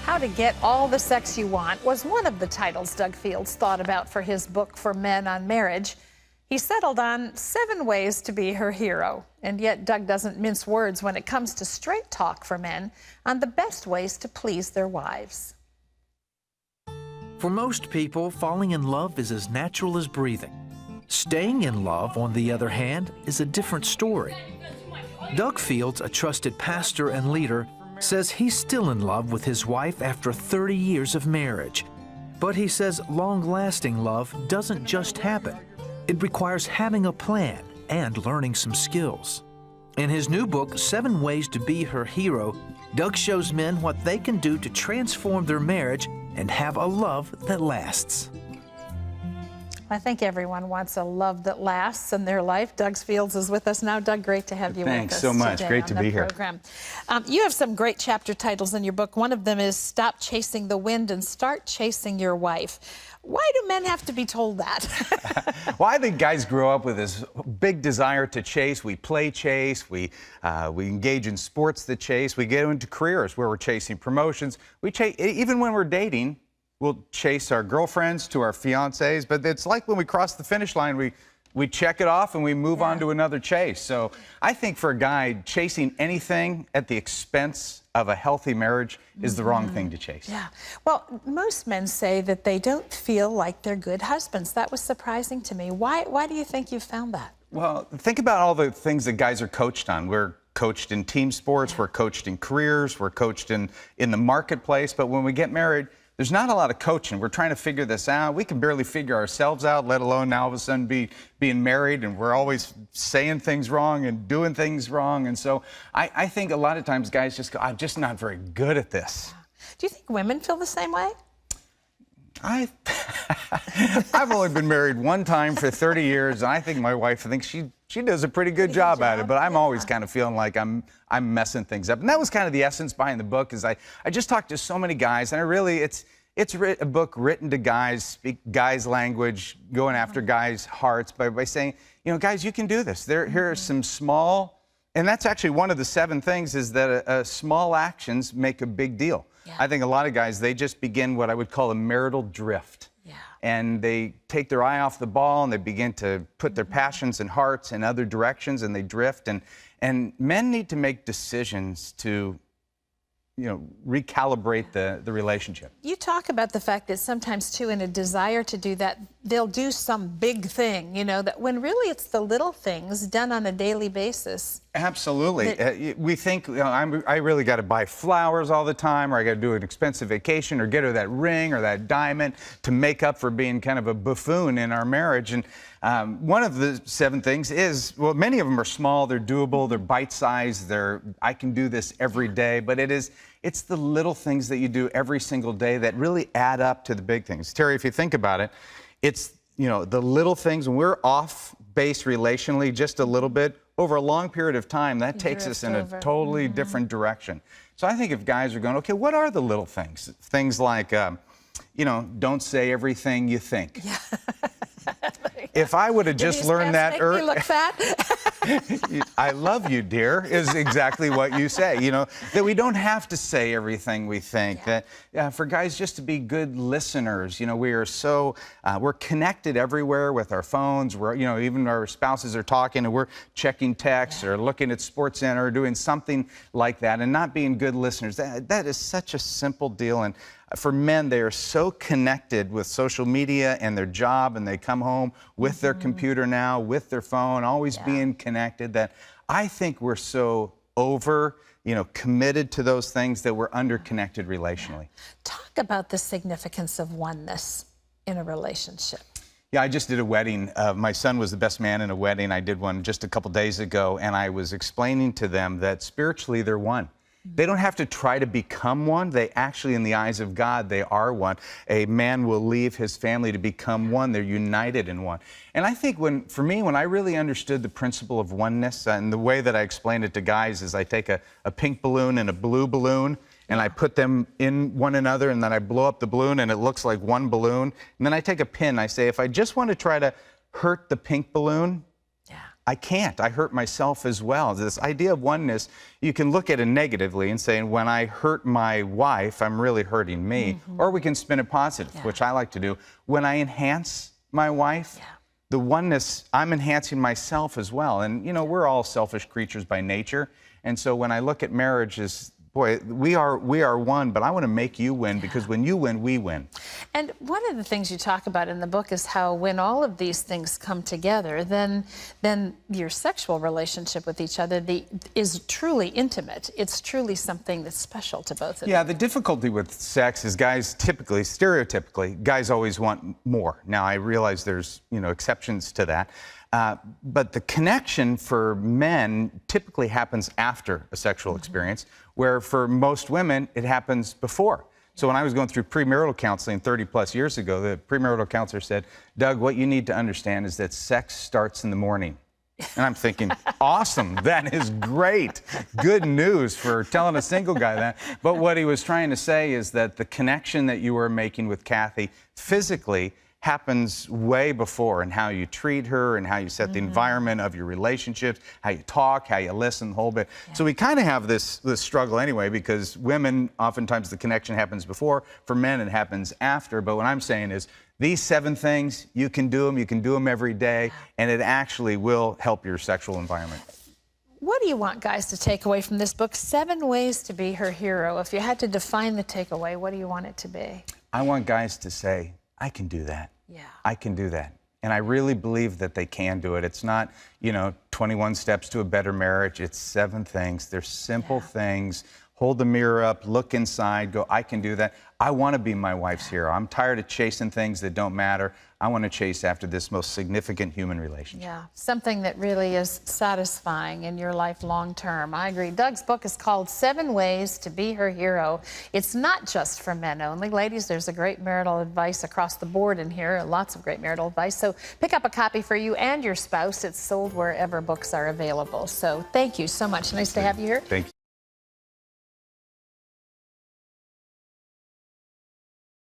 How to Get All the Sex You Want was one of the titles Doug Fields thought about for his book for men on marriage. He settled on 7 ways to be her hero. And yet Doug doesn't mince words when it comes to straight talk for men on the best ways to please their wives. For most people, falling in love is as natural as breathing. Staying in love, on the other hand, is a different story. Doug Fields, a trusted pastor and leader, says he's still in love with his wife after 30 years of marriage. But he says long-lasting love doesn't just happen. It requires having a plan and learning some skills. In his new book, 7 Ways to Be Her Hero, Doug shows men what they can do to transform their marriage and have a love that lasts. I think everyone wants a love that lasts in their life. Doug Fields is with us now. Doug, great to have you with us. Thanks so much. Great to be here. You have some great chapter titles in your book. One of them is Stop Chasing the Wind and Start Chasing Your Wife. Why do men have to be told that? Well, I think guys grow up with this big desire to chase. We play chase. We engage in sports that chase. We get into careers where we're chasing promotions. We chase, even when we're dating, we'll chase our girlfriends to our fiancés, but it's like when we cross the finish line, we check it off and we move on to another chase. So I think for a guy, chasing anything at the expense of a healthy marriage is the wrong thing to chase. Yeah. Well, most men say that they don't feel like they're good husbands. That was surprising to me. Why do you think you found that? Well, think about all the things that guys are coached on. We're coached in team sports, we're coached in careers, we're coached in the marketplace, but when we get married, there's not a lot of coaching. We're trying to figure this out. We can barely figure ourselves out, let alone now all of a sudden being married, and we're always saying things wrong and doing things wrong. And so I think a lot of times guys just go, I'm just not very good at this. Do you think women feel the same way? I've only been married one time for 30 years, and I think my wife, I think she does a pretty good job at it, but I'm always kind of feeling like I'm messing things up. And that was kind of the essence behind the book, is I just talked to so many guys, and it's a book written to guys, speak guys' language, going after guys' hearts by saying, you know, guys, you can do this. Here are some small, and that's actually one of the 7 things, is that small actions make a big deal. Yeah. I think a lot of guys, they just begin what I would call a marital drift. Yeah. And they take their eye off the ball and they begin to put their passions and hearts in other directions, and they drift. And men need to make decisions to, you know, recalibrate the relationship. You talk about the fact that sometimes, too, in a desire to do that, they'll do some big thing, you know, that when really it's the little things done on a daily basis. Absolutely. We think, you know, I really got to buy flowers all the time, or I got to do an expensive vacation, or get her that ring or that diamond to make up for being kind of a buffoon in our marriage. And one of the 7 things is, well, many of them are small, they're doable, they're bite-sized, I can do this every day, but it's the little things that you do every single day that really add up to the big things. Terry, if you think about it, it's, you know, the little things. When we're off base relationally just a little bit, over a long period of time, that takes us in a totally different direction. So I think if guys are going, okay, what are the little things? Things like, you know, don't say everything you think. Yeah. If I would have just learned that early. Look fat? I love you, dear, is exactly what you say. You know, that we don't have to say everything we think. Yeah. That for guys just to be good listeners. You know, we are so we're connected everywhere with our phones. We're, you know, even our spouses are talking and we're checking texts or looking at SportsCenter or doing something like that, and not being good listeners. That is such a simple deal. And for men, they are so connected with social media and their job, and they come home with their computer now, with their phone, always being connected, that I think we're so committed to those things that we're underconnected relationally. Yeah. Talk about the significance of oneness in a relationship. Yeah, I just did a wedding. My son was the best man in a wedding. I did one just a couple days ago, and I was explaining to them that spiritually they're one. They don't have to try to become one. They actually, in the eyes of God, they are one. A man will leave his family to become one. They're united in one. And I think for me, when I really understood the principle of oneness, and the way that I explain it to guys is I take a pink balloon and a blue balloon, and I put them in one another, and then I blow up the balloon, and it looks like one balloon. And then I take a pin. I say, if I just want to try to hurt the pink balloon, I can't. I hurt myself as well. This idea of oneness, you can look at it negatively and say, when I hurt my wife, I'm really hurting me. Or we can spin it positive, which I like to do. When I enhance my wife, the oneness, I'm enhancing myself as well. And, you know, we're all selfish creatures by nature. And so when I look at marriage as, boy, we are one, but I want to make you win, because when you win, we win. And one of the things you talk about in the book is how when all of these things come together, then your sexual relationship with each other is truly intimate. It's truly something that's special to both of you. Yeah, the difficulty with sex is guys typically, stereotypically, guys always want more. Now, I realize there's, you know, exceptions to that. But the connection for men typically happens after a sexual experience, where for most women, it happens before. So when I was going through premarital counseling 30 plus years ago, the premarital counselor said, Doug, what you need to understand is that sex starts in the morning. And I'm thinking, awesome, that is great. Good news for telling a single guy that. But what he was trying to say is that the connection that you were making with Kathy physically happens way before, and how you treat her and how you set the environment of your relationships, how you talk, how you listen, the whole bit. So we kind of have this struggle anyway, because women, oftentimes the connection happens before. For men, it happens after. But what I'm saying is, these 7 things, you can do them every day, and it actually will help your sexual environment. What do you want guys to take away from this book, 7 Ways to Be Her Hero? If you had to define the takeaway, what do you want it to be? I want guys to say, I can do that. Yeah. I can do that. And I really believe that they can do it. It's not, you know, 21 steps to a better marriage. It's 7 things. They're simple things. Hold the mirror up, look inside, go, I can do that. I want to be my wife's hero. I'm tired of chasing things that don't matter. I want to chase after this most significant human relationship. Yeah, something that really is satisfying in your life long term. I agree. Doug's book is called 7 Ways to Be Her Hero. It's not just for men only. Ladies, there's a great marital advice across the board in here, lots of great marital advice. So pick up a copy for you and your spouse. It's sold wherever books are available. So thank you so much. Nice to have you here. Thank you.